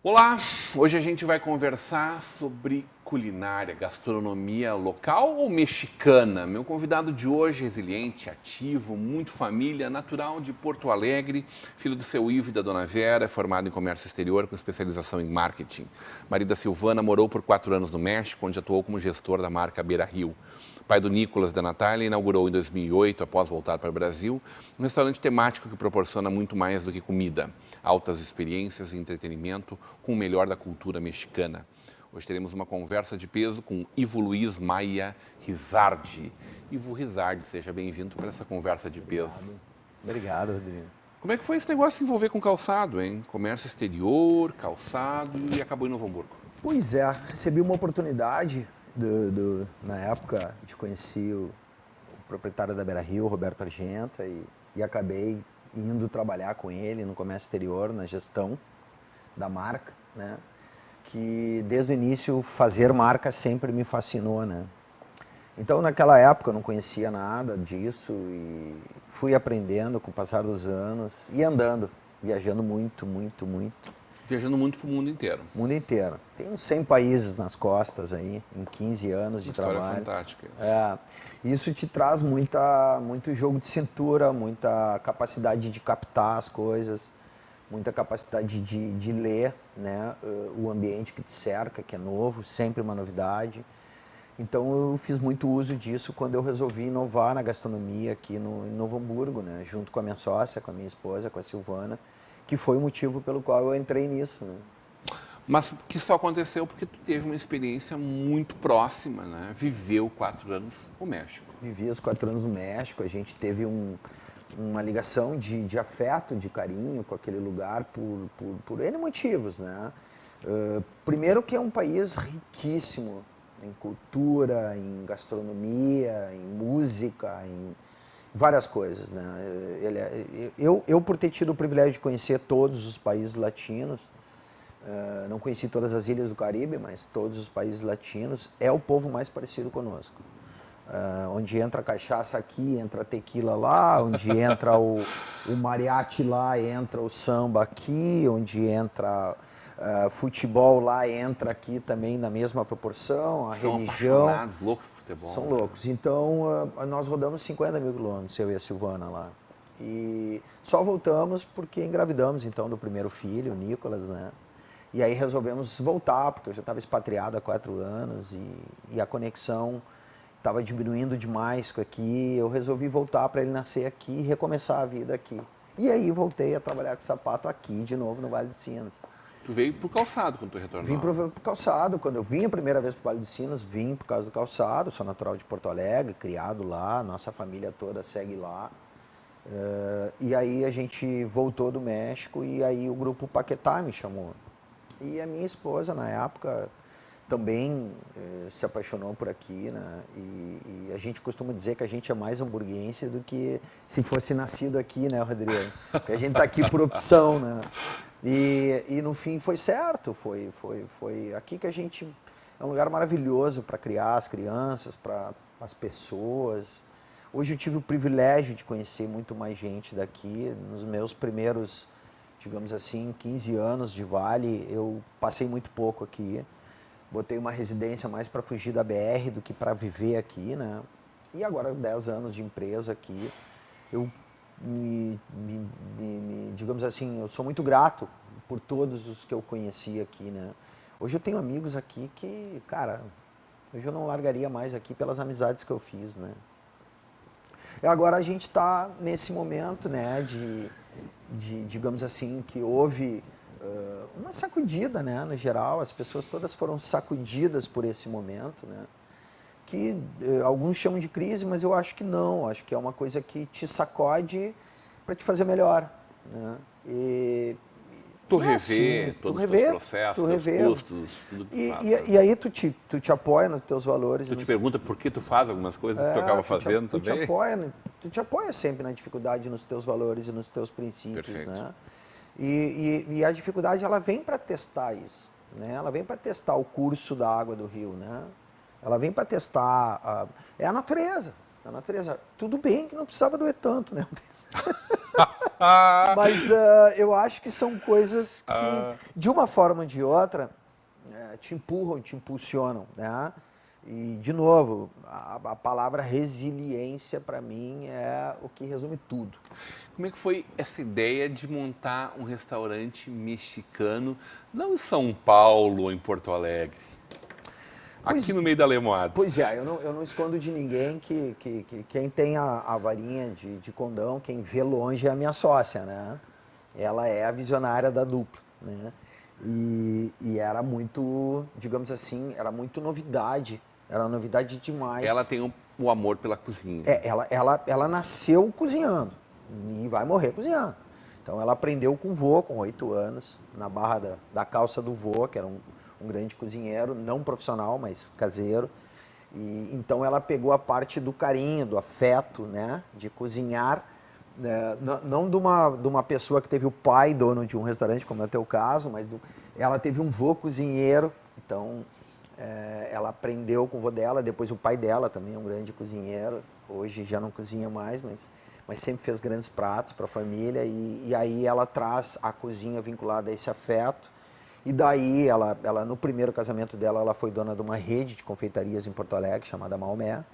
Olá, hoje a gente vai conversar sobre culinária, gastronomia local ou mexicana. Meu convidado de hoje é resiliente, ativo, muito família, natural de Porto Alegre, filho do seu Ivo e da dona Vera, formado em comércio exterior com especialização em marketing. Marido da Silvana, morou por 4 anos no México, onde atuou como gestor da marca Beira Rio. Pai do Nicolas e da Natália, inaugurou em 2008, após voltar para o Brasil, um restaurante temático que proporciona muito mais do que comida. Altas experiências e entretenimento com o melhor da cultura mexicana. Hoje teremos uma conversa de peso com Ivo Luiz Maia Rizardi. Ivo Rizardi, seja bem-vindo para essa conversa de peso. Obrigado, Rodrigo. Como é que foi esse negócio de se envolver com calçado, hein? Comércio exterior, calçado e acabou em Novo Hamburgo. Pois é, recebi uma oportunidade na época, a gente conhecia o proprietário da Beira Rio, Roberto Argenta, e acabei indo trabalhar com ele no comércio exterior, na gestão da marca, né? Que desde o início fazer marca sempre me fascinou, né? Então naquela época eu não conhecia nada disso e fui aprendendo com o passar dos anos e andando, viajando muito. Viajando muito para o mundo inteiro. Mundo inteiro. Tem uns 100 países nas costas aí, em 15 anos de trabalho. História fantástica. Isso te traz muito jogo de cintura, muita capacidade de captar as coisas, muita capacidade de ler, né, o ambiente que te cerca, que é novo, sempre uma novidade. Então eu fiz muito uso disso quando eu resolvi inovar na gastronomia aqui em Novo Hamburgo, né, junto com a minha sócia, com a minha esposa, com a Silvana, que foi o motivo pelo qual eu entrei nisso, né? Mas que só aconteceu porque tu teve uma experiência muito próxima, né? Viveu 4 anos no México. Vivi os 4 anos no México, a gente teve uma ligação de afeto, de carinho com aquele lugar por N motivos, né? Primeiro que é um país riquíssimo em cultura, em gastronomia, em música, em várias coisas, né? Eu, por ter tido o privilégio de conhecer todos os países latinos, não conheci todas as ilhas do Caribe, mas todos os países latinos, é o povo mais parecido conosco. Onde entra cachaça aqui, entra tequila lá, onde entra o mariachi lá, entra o samba aqui, onde entra futebol lá, entra aqui também na mesma proporção, a religião. São apaixonados, loucos por futebol. São loucos. Então, nós rodamos 50 mil quilômetros, eu e a Silvana lá. E só voltamos porque engravidamos, então, do primeiro filho, o Nicolas, né? E aí resolvemos voltar, porque eu já estava expatriado há 4 anos e a conexão estava diminuindo demais com aqui. Eu resolvi voltar para ele nascer aqui e recomeçar a vida aqui. E aí voltei a trabalhar com sapato aqui, de novo, no Vale de Sinas. Tu veio pro calçado quando tu retornou? Vim pro calçado. Quando eu vim a primeira vez pro Vale de Sinas, vim por causa do calçado. Sou natural de Porto Alegre, criado lá, nossa família toda segue lá. E aí a gente voltou do México e aí o grupo Paquetá me chamou. E a minha esposa, na época, também se apaixonou por aqui, né? E a gente costuma dizer que a gente é mais hamburguense do que se fosse nascido aqui, né, Rodrigo? Porque a gente tá aqui por opção, né? E no fim foi certo, foi aqui que a gente... É um lugar maravilhoso para criar as crianças, para as pessoas. Hoje eu tive o privilégio de conhecer muito mais gente daqui. Nos meus primeiros, digamos assim, 15 anos de Vale, eu passei muito pouco aqui. Botei uma residência mais para fugir da BR do que para viver aqui, né? E agora 10 anos de empresa aqui, eu digamos assim, eu sou muito grato por todos os que eu conheci aqui, né? Hoje eu tenho amigos aqui que, cara, hoje eu não largaria mais aqui pelas amizades que eu fiz, né? E agora a gente está nesse momento, né, digamos assim, que houve uma sacudida, né, no geral, as pessoas todas foram sacudidas por esse momento, né? Que alguns chamam de crise, mas eu acho que não, acho que é uma coisa que te sacode para te fazer melhor, né? E Tu Não é rever assim, todos tu os rever, teus processos, tu teus rever. custos, tudo que tu faz. E aí tu te apoia nos teus valores. Tu te pergunta por que tu faz algumas coisas que tu acaba fazendo tu também? Tu te apoia sempre na dificuldade, nos teus valores e nos teus princípios, Perfeito. né? E a dificuldade, ela vem para testar isso, né? Ela vem para testar o curso da água do rio, né? Ela vem para testar... é a natureza. A natureza. Tudo bem que não precisava doer tanto, né? Mas eu acho que são coisas que, de uma forma ou de outra, te empurram, te impulsionam, né? E, de novo, a palavra resiliência, para mim, é o que resume tudo. Como é que foi essa ideia de montar um restaurante mexicano, não em São Paulo ou em Porto Alegre? Aqui no meio da Lemoada. Pois é, eu não escondo de ninguém que quem tem a varinha de condão, quem vê longe é a minha sócia, né? Ela é a visionária da dupla, né? E era muito, digamos assim, era muito novidade, era novidade demais. Ela tem o amor pela cozinha. Ela nasceu cozinhando e vai morrer cozinhando. Então ela aprendeu com o vô, com 8 anos, na barra da calça do vô, que era um grande cozinheiro, não profissional, mas caseiro. E então ela pegou a parte do carinho, do afeto, né, de cozinhar, né, não de uma pessoa que teve o pai dono de um restaurante, como é o teu caso, mas ela teve um vô cozinheiro, então ela aprendeu com o vô dela, depois o pai dela também é um grande cozinheiro, hoje já não cozinha mais, mas sempre fez grandes pratos para a família, e aí ela traz a cozinha vinculada a esse afeto. E daí, ela no primeiro casamento dela, ela foi dona de uma rede de confeitarias em Porto Alegre, chamada Maomé.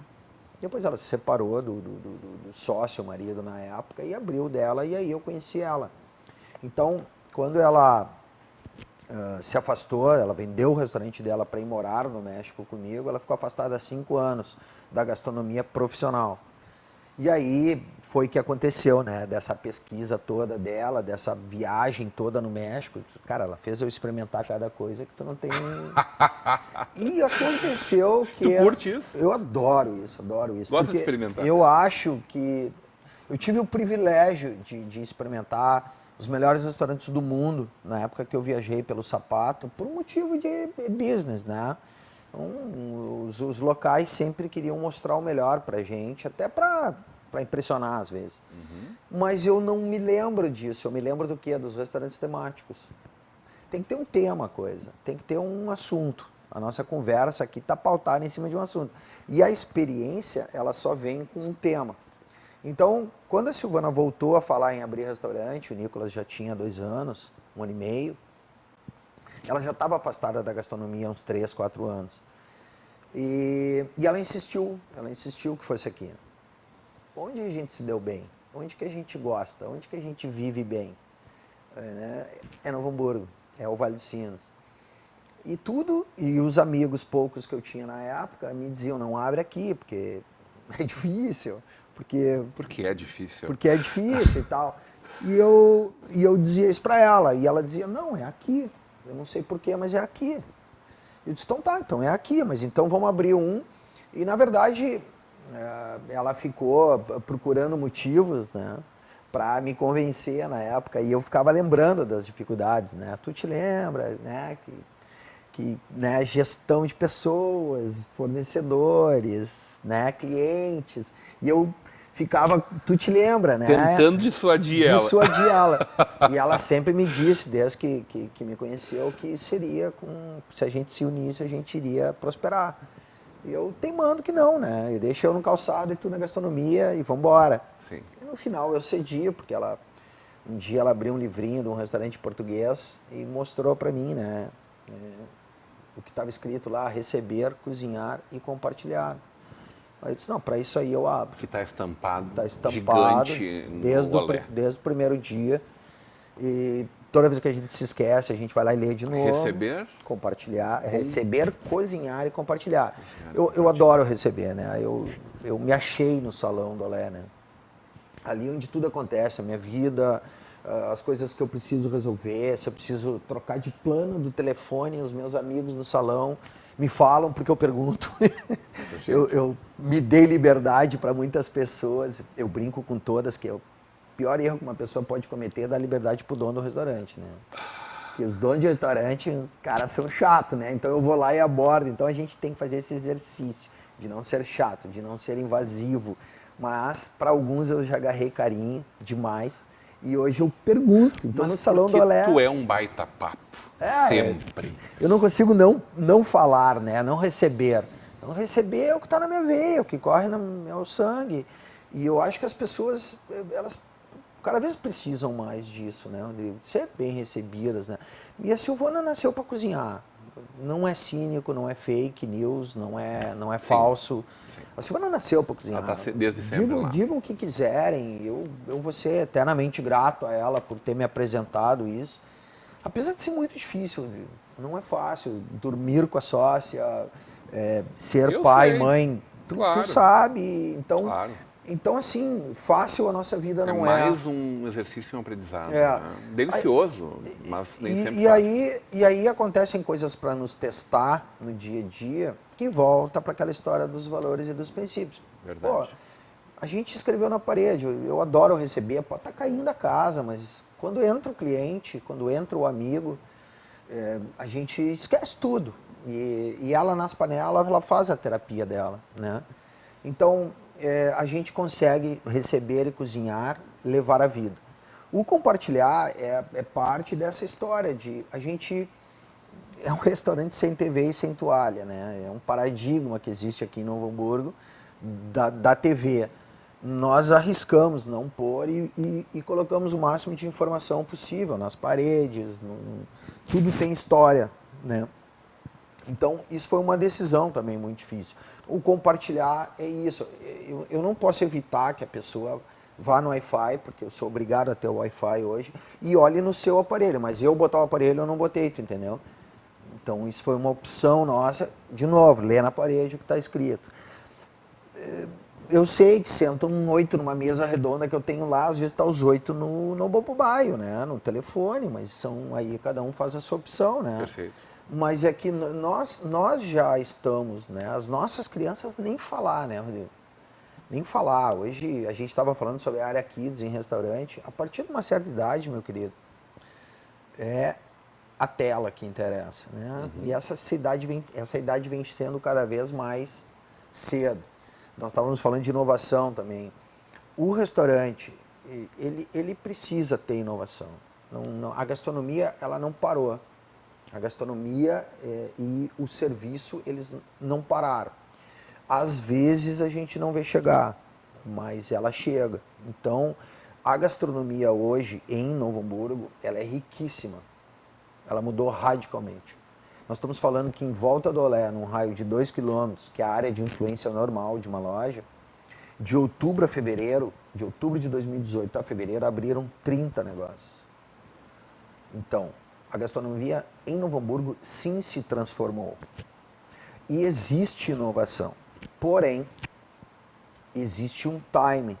Depois ela se separou do sócio, marido na época, e abriu dela, e aí eu conheci ela. Então, quando ela se afastou, ela vendeu o restaurante dela para ir morar no México comigo, ela ficou afastada há 5 anos da gastronomia profissional. E aí foi que aconteceu, né? Dessa pesquisa toda dela, dessa viagem toda no México. Cara, ela fez eu experimentar cada coisa que tu não tem... E aconteceu que... Tu curte isso? Eu adoro isso, adoro isso. Gosta de experimentar? Eu acho que... Eu tive o privilégio de experimentar os melhores restaurantes do mundo, na época que eu viajei pelo Sapato, por um motivo de business, né? Então, os locais sempre queriam mostrar o melhor pra gente, até pra impressionar às vezes. Mas eu não me lembro disso, eu me lembro do quê? Dos restaurantes temáticos. Tem que ter um tema a coisa, tem que ter um assunto. A nossa conversa aqui está pautada em cima de um assunto. E a experiência, ela só vem com um tema. Então, quando a Silvana voltou a falar em abrir restaurante, o Nicolas já tinha 2 anos, 1 ano e meio, ela já estava afastada da gastronomia há uns 3, 4 anos. E ela insistiu que fosse aqui. Onde a gente se deu bem? Onde que a gente gosta? Onde que a gente vive bem? É Novo Hamburgo, é o Vale dos Sinos. E os amigos poucos que eu tinha na época me diziam, não abre aqui, porque é difícil. Porque é difícil. Porque é difícil e tal. E eu dizia isso para ela, e ela dizia, não, é aqui. Eu não sei porquê, mas é aqui. Eu disse, então tá, então é aqui, mas então vamos abrir um. E na verdade, ela ficou procurando motivos, né, para me convencer na época, e eu ficava lembrando das dificuldades, né? Tu te lembra, né, que né, gestão de pessoas, fornecedores, né, clientes, e eu ficava, tu te lembra, né? Tentando dissuadir ela. Dissuadir ela. E ela sempre me disse, desde que me conheceu, que seria se a gente se unisse, a gente iria prosperar. E eu teimando que não, né? Eu deixei eu no calçado e tu na gastronomia e vambora. Sim. E no final eu cedi, porque um dia ela abriu um livrinho de um restaurante português e mostrou para mim, né? O que estava escrito lá, receber, cozinhar e compartilhar. Aí eu disse, não, para isso aí eu abro. Que está estampado, Gigante desde o primeiro dia. E toda vez que a gente se esquece, a gente vai lá e lê de novo. Receber? Compartilhar. Receber, cozinhar e compartilhar. Eu adoro receber, né? Eu me achei no salão do Olé, né? Ali onde tudo acontece, a minha vida, as coisas que eu preciso resolver, se eu preciso trocar de plano do telefone, os meus amigos no salão me falam porque eu pergunto. eu me dei liberdade para muitas pessoas, eu brinco com todas que o pior erro que uma pessoa pode cometer é dar liberdade para o dono do restaurante, né? que os donos de restaurante, os caras são chatos, né? Então eu vou lá e abordo. Então a gente tem que fazer esse exercício de não ser chato, de não ser invasivo. Mas para alguns eu já agarrei carinho demais. E hoje eu pergunto. Então no Salão do Olé... tu é um baita papo. Sempre. Eu não consigo não falar, né? Não receber. Não receber é o que está na minha veia, o que corre no meu sangue. E eu acho que as pessoas, elas cada vez precisam mais disso, né, Rodrigo? De ser bem recebidas, né? E a Silvana nasceu para cozinhar. Não é cínico, não é fake news, não é falso. A Silvana nasceu para cozinhar. Ela tá desde sempre lá. Digam o que quiserem. Eu vou ser eternamente grato a ela por ter me apresentado isso. Apesar de ser muito difícil, Rodrigo. Não é fácil dormir com a sócia, ser pai, mãe. Tu sabe. Então... Claro. Então, assim, fácil a nossa vida não é. É mais um exercício e um aprendizado. Né? Delicioso, mas nem sempre e aí acontecem coisas para nos testar no dia a dia que volta para aquela história dos valores e dos princípios. Verdade. Pô, a gente escreveu na parede, eu adoro receber, pode estar caindo a casa, mas quando entra o cliente, quando entra o amigo, a gente esquece tudo. E ela nas panelas, ela faz a terapia dela, né? Então... a gente consegue receber e cozinhar, levar a vida. O compartilhar é parte dessa história de a gente é um restaurante sem TV e sem toalha, né? É um paradigma que existe aqui em Novo Hamburgo da TV. Nós arriscamos não pôr e colocamos o máximo de informação possível nas paredes, tudo tem história, né? Então, isso foi uma decisão também muito difícil. O compartilhar é isso. Eu não posso evitar que a pessoa vá no Wi-Fi, porque eu sou obrigado a ter o Wi-Fi hoje, e olhe no seu aparelho. Mas eu botar o aparelho, eu não botei, tu entendeu? Então, isso foi uma opção nossa. De novo, ler na parede o que está escrito. Eu sei que sentam 8 numa mesa redonda que eu tenho lá, às vezes está os 8 no Bopobaio, né? No telefone, mas são aí cada um faz a sua opção, né? Perfeito. Mas é que nós já estamos, né? As nossas crianças nem falar, né, Rodrigo? Nem falar. Hoje a gente estava falando sobre a área Kids em restaurante. A partir de uma certa idade, meu querido, é a tela que interessa, né? Uhum. E essa idade vem sendo cada vez mais cedo. Nós estávamos falando de inovação também. O restaurante, ele precisa ter inovação. A gastronomia, ela não parou. A gastronomia e o serviço, eles não pararam. Às vezes a gente não vê chegar, mas ela chega. Então, a gastronomia hoje em Novo Hamburgo, ela é riquíssima. Ela mudou radicalmente. Nós estamos falando que em Volta do Olé, num raio de 2 quilômetros, que é a área de influência normal de uma loja, de outubro a fevereiro, de outubro de 2018 a fevereiro, abriram 30 negócios. Então, a gastronomia em Novo Hamburgo sim se transformou. E existe inovação. Porém, existe um time.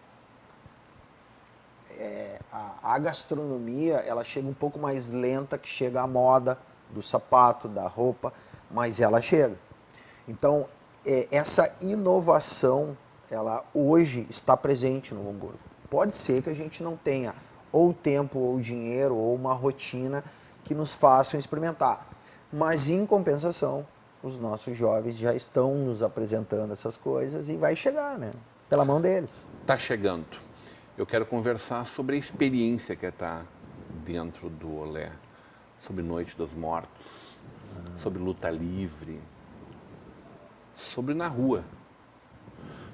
A gastronomia, ela chega um pouco mais lenta que chega a moda do sapato, da roupa, mas ela chega. Então, essa inovação, ela hoje está presente no Novo Hamburgo. Pode ser que a gente não tenha ou tempo, ou dinheiro, ou uma rotina que nos façam experimentar. Mas, em compensação, os nossos jovens já estão nos apresentando essas coisas e vai chegar, né? Pela mão deles. Está chegando. Eu quero conversar sobre a experiência que é estar dentro do Olé, sobre Noite dos Mortos, sobre luta livre, sobre na rua.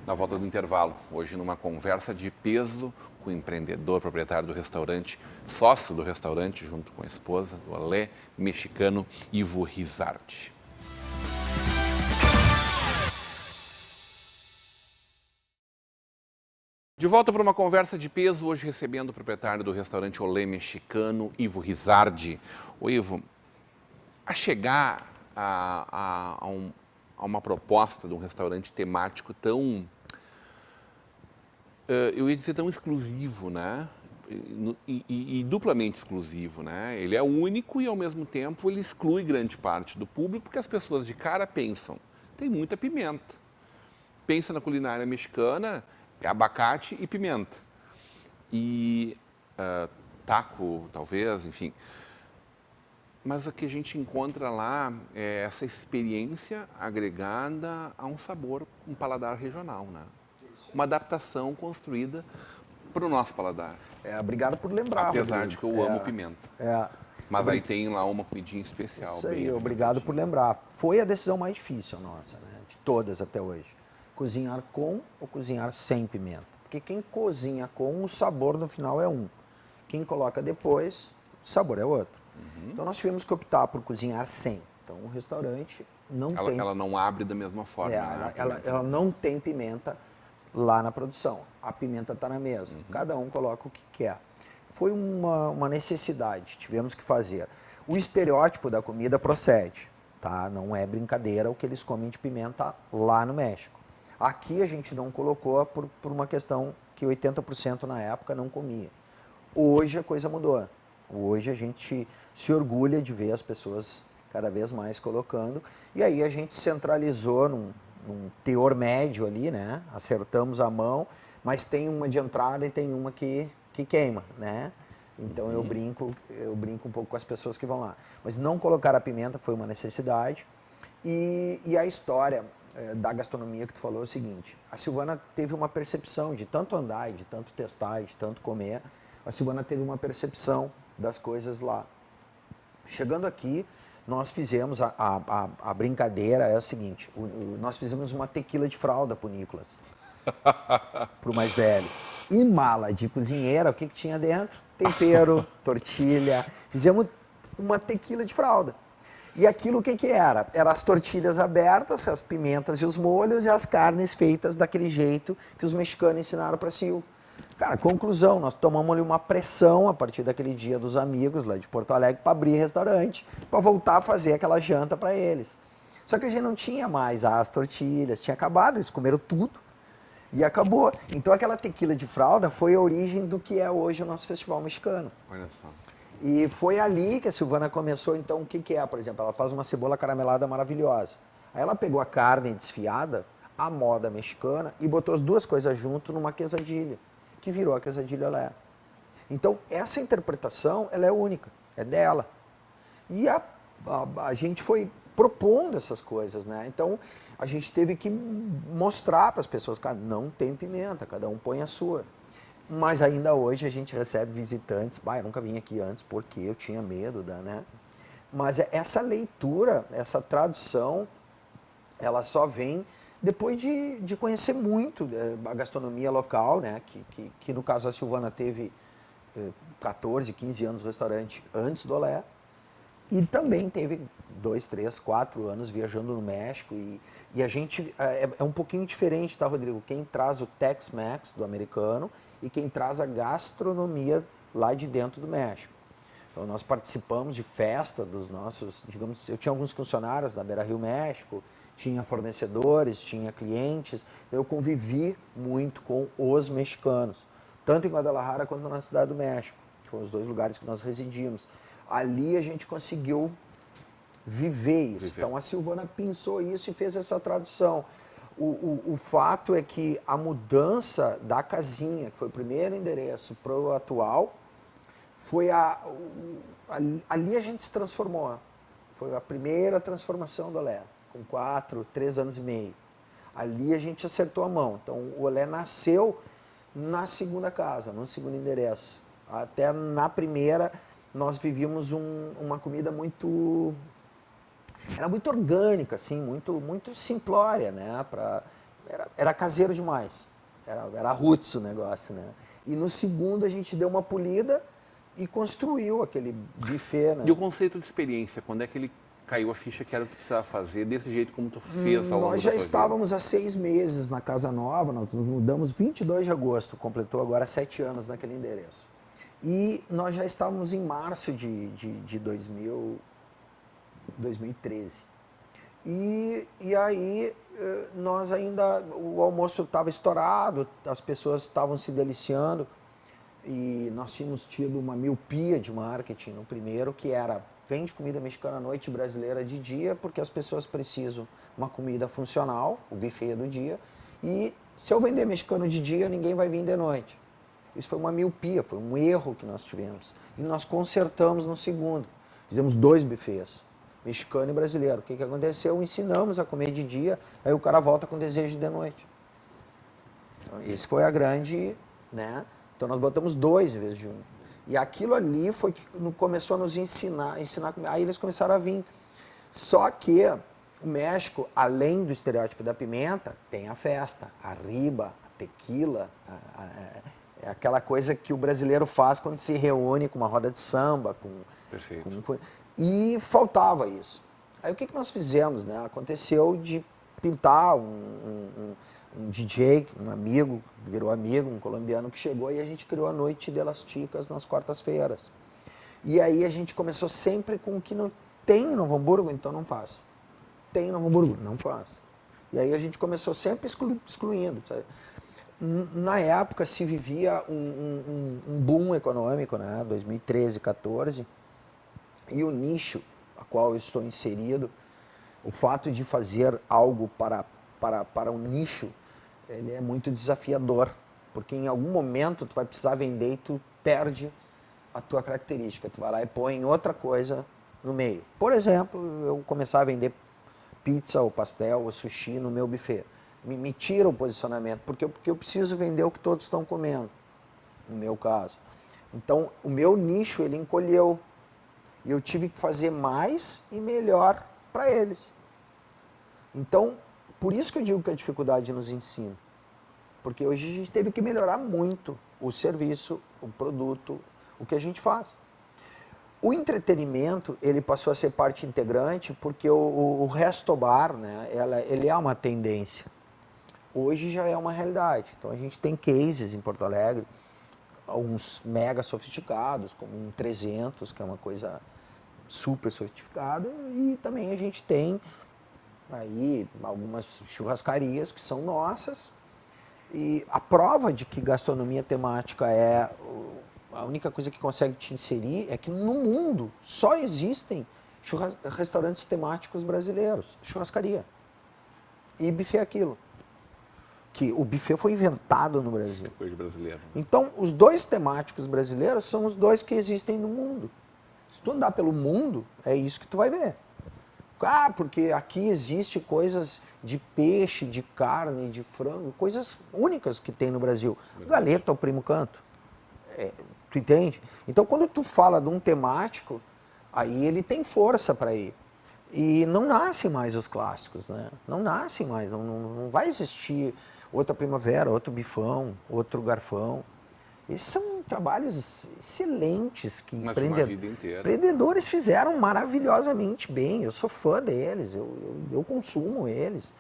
Na volta do intervalo, hoje numa conversa de peso com o empreendedor, proprietário do restaurante, sócio do restaurante, junto com a esposa, do Olé mexicano, Ivo Rizardi. De volta para uma conversa de peso, hoje recebendo o proprietário do restaurante Olé mexicano, Ivo Rizardi. Ô Ivo, a chegar a uma proposta de um restaurante temático tão... eu ia dizer tão exclusivo, né? E duplamente exclusivo, né? Ele é único e, ao mesmo tempo, ele exclui grande parte do público, porque as pessoas de cara pensam, tem muita pimenta. Pensa na culinária mexicana, é abacate e pimenta. E taco, talvez, enfim. Mas o que a gente encontra lá é essa experiência agregada a um sabor, um paladar regional, né? Uma adaptação construída para o nosso paladar. Obrigado por lembrar, Apesar Rodrigo. de que eu amo pimenta. Mas aí tem lá uma comidinha especial. Isso aí, obrigado por lembrar. Foi a decisão mais difícil nossa, né? De todas até hoje. Cozinhar com ou cozinhar sem pimenta. Porque quem cozinha com, o sabor no final é um. Quem coloca depois, o sabor é outro. Então nós tivemos que optar por cozinhar sem. Então o restaurante não tem... Ela não abre da mesma forma. Né? Ela não tem pimenta lá na produção. A pimenta está na mesa. Cada um coloca o que quer. Foi uma necessidade, tivemos que fazer. O estereótipo da comida procede, tá? Não é brincadeira o que eles comem de pimenta lá no México. Aqui a gente não colocou por uma questão que 80% na época não comia. Hoje a coisa mudou. Hoje a gente se orgulha de ver as pessoas cada vez mais colocando. E aí a gente centralizou num teor médio ali, né? Acertamos a mão, mas tem uma de entrada e tem uma que queima, né? Então eu brinco um pouco com as pessoas que vão lá. Mas não colocar a pimenta foi uma necessidade. E a história da gastronomia que tu falou é o seguinte: a Silvana teve uma percepção de tanto andar, de tanto testar, de tanto comer. A Silvana teve uma percepção das coisas lá. Chegando aqui, nós fizemos a brincadeira é a seguinte: nós fizemos uma tequila de fralda pro Nicolas, pro mais velho. E mala de cozinheira, o que tinha dentro? Tempero, tortilha. Fizemos uma tequila de fralda. E aquilo o que era? Eram as tortilhas abertas, as pimentas e os molhos e as carnes feitas daquele jeito que os mexicanos ensinaram para Sil. Cara, conclusão, nós tomamos ali uma pressão a partir daquele dia dos amigos lá de Porto Alegre para abrir restaurante, para voltar a fazer aquela janta para eles. Só que a gente não tinha mais as tortilhas, tinha acabado, eles comeram tudo. E acabou. Então aquela tequila de fralda foi a origem do que é hoje o nosso festival mexicano. Olha só. E foi ali que a Silvana começou, então, o que é, por exemplo, ela faz uma cebola caramelada maravilhosa. Aí ela pegou a carne desfiada, a moda mexicana, e botou as duas coisas junto numa quesadilha, que virou a quesadilha Olé. Então, essa interpretação, ela é única, é dela. E a gente foi propondo essas coisas, né? Então, a gente teve que mostrar para as pessoas, cara, não tem pimenta, cada um põe a sua. Mas ainda hoje a gente recebe visitantes, eu nunca vim aqui antes porque eu tinha medo, né? Mas essa leitura, essa tradução, ela só vem depois de conhecer muito a gastronomia local, né? Que no caso a Silvana teve 14, 15 anos no restaurante antes do Olé. E também teve 2, 3, 4 anos viajando no México. E a gente é um pouquinho diferente, tá, Rodrigo? Quem traz o Tex-Mex do americano e quem traz a gastronomia lá de dentro do México. Então nós participamos de festa dos nossos, digamos, eu tinha alguns funcionários da Beira Rio México, tinha fornecedores, tinha clientes, eu convivi muito com os mexicanos, tanto em Guadalajara quanto na Cidade do México, que foram os dois lugares que nós residimos. Ali a gente conseguiu viver isso. Então a Silvana pensou isso e fez essa tradução. O fato é que a mudança da casinha, que foi o primeiro endereço, para o atual, foi ali a gente se transformou. Foi a primeira transformação do Olé, com 3 anos e meio. Ali a gente acertou a mão. Então o Olé nasceu na segunda casa, no segundo endereço. Até na primeira nós vivíamos uma comida muito... Era muito orgânica, assim, muito simplória, né? Era caseiro demais. Era roots o negócio, né? E no segundo a gente deu uma polida e construiu aquele buffet, né? E o conceito de experiência, quando é que ele caiu a ficha que era o que precisava fazer, desse jeito como tu fez ao longo Nós já estávamos há 6 meses na Casa Nova, nós nos mudamos 22 de agosto, completou agora 7 anos naquele endereço. E nós já estávamos em março de 2013. E aí nós ainda, o almoço estava estourado, as pessoas estavam se deliciando e nós tínhamos tido uma miopia de marketing no primeiro, que era vende comida mexicana à noite e brasileira de dia, porque as pessoas precisam uma comida funcional, o buffet do dia, e se eu vender mexicano de dia, ninguém vai vir de noite. Isso foi uma miopia, foi um erro que nós tivemos. E nós consertamos no segundo. Fizemos 2 buffets, mexicano e brasileiro. O que aconteceu? Ensinamos a comer de dia, aí o cara volta com desejo de noite. Então, esse foi a grande, né? Então nós botamos 2 em vez de 1. E aquilo ali foi que começou a nos ensinar a comer. Aí eles começaram a vir. Só que o México, além do estereótipo da pimenta, tem a festa, a riba, a tequila, é aquela coisa que o brasileiro faz quando se reúne com uma roda de samba. Perfeito. E faltava isso. Aí o que nós fizemos, né? Aconteceu de pintar um DJ, um amigo, virou amigo, um colombiano que chegou e a gente criou a Noite de las Chicas nas quartas-feiras. E aí a gente começou sempre com o que não tem em Novo Hamburgo, então não faz. Tem em Novo Hamburgo, não faz. E aí a gente começou sempre excluindo. Sabe? Na época se vivia um boom econômico, né? 2013, 14, e o nicho a qual eu estou inserido, o fato de fazer algo para um nicho, ele é muito desafiador, porque em algum momento tu vai precisar vender e tu perde a tua característica, tu vai lá e põe outra coisa no meio. Por exemplo, eu começar a vender pizza ou pastel ou sushi no meu buffet. Me tira o posicionamento, porque eu preciso vender o que todos estão comendo, no meu caso. Então, o meu nicho, ele encolheu, e eu tive que fazer mais e melhor para eles. Então, por isso que eu digo que a dificuldade nos ensina. Porque hoje a gente teve que melhorar muito o serviço, o produto, o que a gente faz. O entretenimento, ele passou a ser parte integrante porque o restobar, né, ele é uma tendência. Hoje já é uma realidade. Então a gente tem cases em Porto Alegre, uns mega sofisticados, como um 300, que é uma coisa super sofisticada, e também a gente tem aí algumas churrascarias que são nossas, e a prova de que gastronomia temática é a única coisa que consegue te inserir é que no mundo só existem restaurantes temáticos brasileiros, churrascaria e buffet aquilo. Que o buffet foi inventado no Brasil. É coisa brasileira. Então, os 2 temáticos brasileiros são os 2 que existem no mundo. Se tu andar pelo mundo, é isso que tu vai ver. Ah, porque aqui existe coisas de peixe, de carne, de frango, coisas únicas que tem no Brasil. Galeto ao primo canto. Tu entende? Então, quando tu fala de um temático, aí ele tem força para ir. E não nascem mais os clássicos, né? Não nascem mais, não vai existir outra primavera, outro bifão, outro garfão. Esses são trabalhos excelentes que empreendedores fizeram maravilhosamente bem. Eu sou fã deles, eu consumo eles.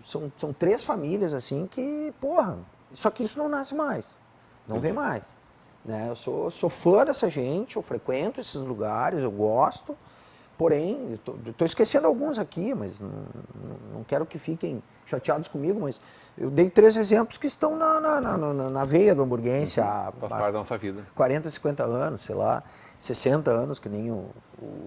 São 3 famílias assim que, porra, só que isso não nasce mais, não vem mais. Né? Eu sou fã dessa gente, eu frequento esses lugares, eu gosto. Porém, estou esquecendo alguns aqui, mas não quero que fiquem chateados comigo, mas eu dei 3 exemplos que estão na veia do hamburguense há parte da nossa vida. 40, 50 anos, sei lá, 60 anos, que nem o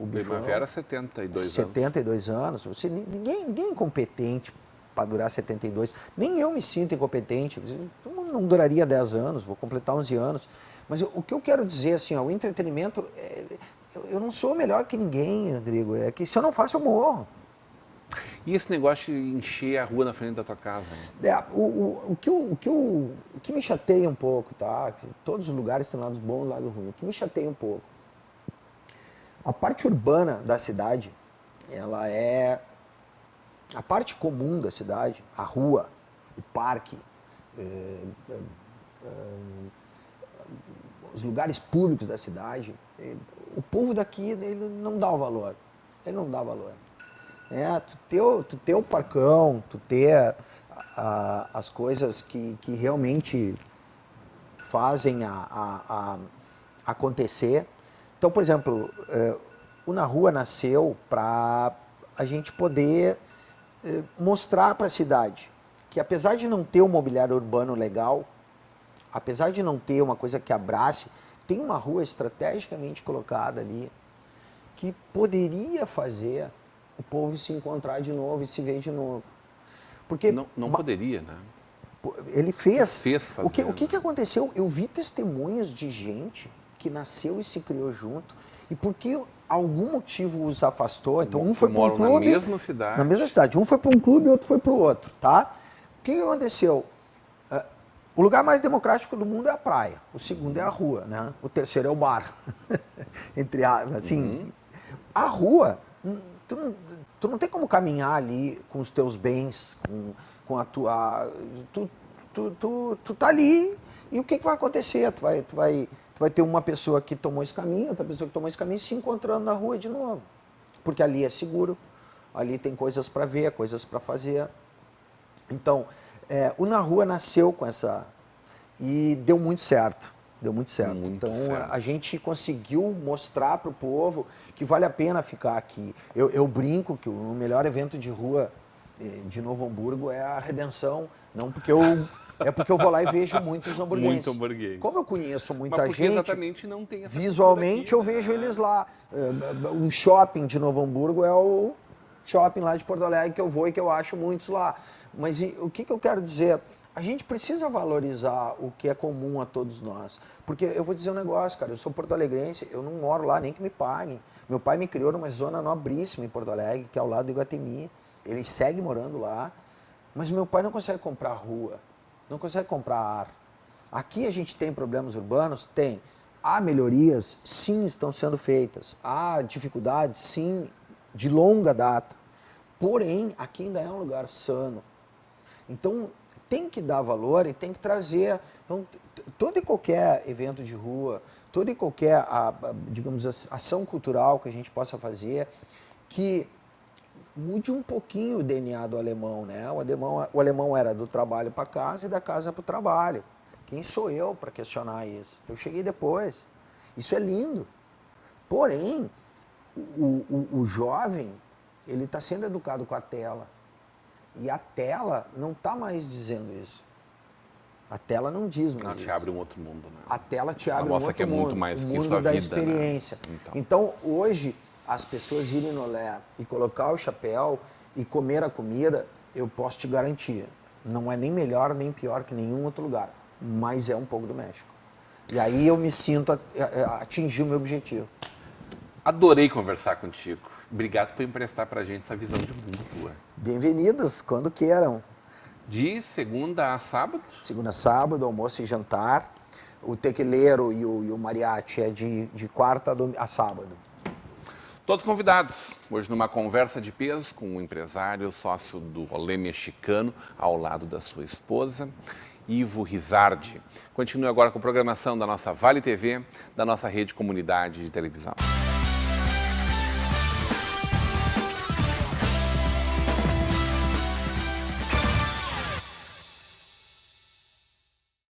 Bifão. Primavera, 72 anos. 72 anos. Ninguém é incompetente para durar 72. Nem eu me sinto incompetente. Eu não duraria 10 anos, vou completar 11 anos. Mas o que eu quero dizer, assim, ó, o entretenimento... Eu não sou melhor que ninguém, Rodrigo. É que se eu não faço, eu morro. E esse negócio de encher a rua na frente da tua casa? Né? O que me chateia um pouco, tá? Todos os lugares têm lados bons e lados ruins. O que me chateia um pouco. A parte urbana da cidade, ela é a parte comum da cidade, a rua, o parque, os lugares públicos da cidade. O povo daqui, ele não dá o valor. Ele não dá valor. Tu ter o parcão, tu ter as coisas que realmente fazem acontecer. Então, por exemplo, o Na Rua nasceu para a gente poder mostrar para a cidade que, apesar de não ter um mobiliário urbano legal, apesar de não ter uma coisa que abrace, tem uma rua estrategicamente colocada ali que poderia fazer o povo se encontrar de novo e se ver de novo. Porque não poderia, né? Ele fez. O que né? aconteceu? Eu vi testemunhos de gente que nasceu e se criou junto. E porque algum motivo os afastou. Então um foi para um moram clube... na mesma cidade. Na mesma cidade. Um foi para um clube e outro foi para o outro, tá? O que aconteceu? O lugar mais democrático do mundo é a praia. O segundo é a rua, né? O terceiro é o bar. Entre assim, a rua, tu não tem como caminhar ali com os teus bens, com a tua... Tu tá ali e o que vai acontecer? Tu vai ter uma pessoa que tomou esse caminho, outra pessoa que tomou esse caminho se encontrando na rua de novo. Porque ali é seguro, ali tem coisas para ver, coisas para fazer. Então, o Na Rua nasceu com essa... E deu muito certo. Deu muito certo. Então, a gente conseguiu mostrar para o povo que vale a pena ficar aqui. Eu brinco que o melhor evento de rua de Novo Hamburgo é a Redenção. Não porque é porque eu vou lá e vejo muitos hamburguenses. Muito hamburguês. Como eu conheço muita gente, exatamente não tem essa visualmente aqui, eu vejo eles lá. Um shopping de Novo Hamburgo é o shopping lá de Porto Alegre que eu vou e que eu acho muitos lá. Mas o que eu quero dizer? A gente precisa valorizar o que é comum a todos nós. Porque eu vou dizer um negócio, cara, eu sou porto-alegrense, eu não moro lá, nem que me paguem. Meu pai me criou numa zona nobríssima em Porto Alegre, que é ao lado do Iguatemi. Ele segue morando lá, mas meu pai não consegue comprar rua, não consegue comprar ar. Aqui a gente tem problemas urbanos? Tem. Há melhorias? Sim, estão sendo feitas. Há dificuldades? Sim, de longa data. Porém, aqui ainda é um lugar sano. Então, tem que dar valor e tem que trazer. Então, todo e qualquer evento de rua, toda e qualquer, digamos, ação cultural que a gente possa fazer, que mude um pouquinho o DNA do alemão, né? O alemão era do trabalho para casa e da casa para o trabalho. Quem sou eu para questionar isso? Eu cheguei depois. Isso é lindo. Porém, o jovem, ele está sendo educado com a tela. E a tela não está mais dizendo isso. A tela não diz mais isso. Ela te abre um outro mundo, né? A tela te abre um outro que é mundo. muito mais o que mundo isso a da vida, experiência. Né? Então, hoje, as pessoas irem no Lé e colocar o chapéu e comer a comida, eu posso te garantir, não é nem melhor nem pior que nenhum outro lugar, mas é um pouco do México. E aí eu me sinto atingir o meu objetivo. Adorei conversar contigo. Obrigado por emprestar pra gente essa visão de mundo tua. Bem-vindos, quando queiram. De segunda a sábado? Segunda a sábado, almoço e jantar. O tequileiro e o mariachi é de quarta a sábado. Todos convidados. Hoje numa conversa de peso com um empresário, sócio do Rolê Mexicano, ao lado da sua esposa, Ivo Rizardi. Continue agora com a programação da nossa Vale TV, da nossa rede comunidade de televisão.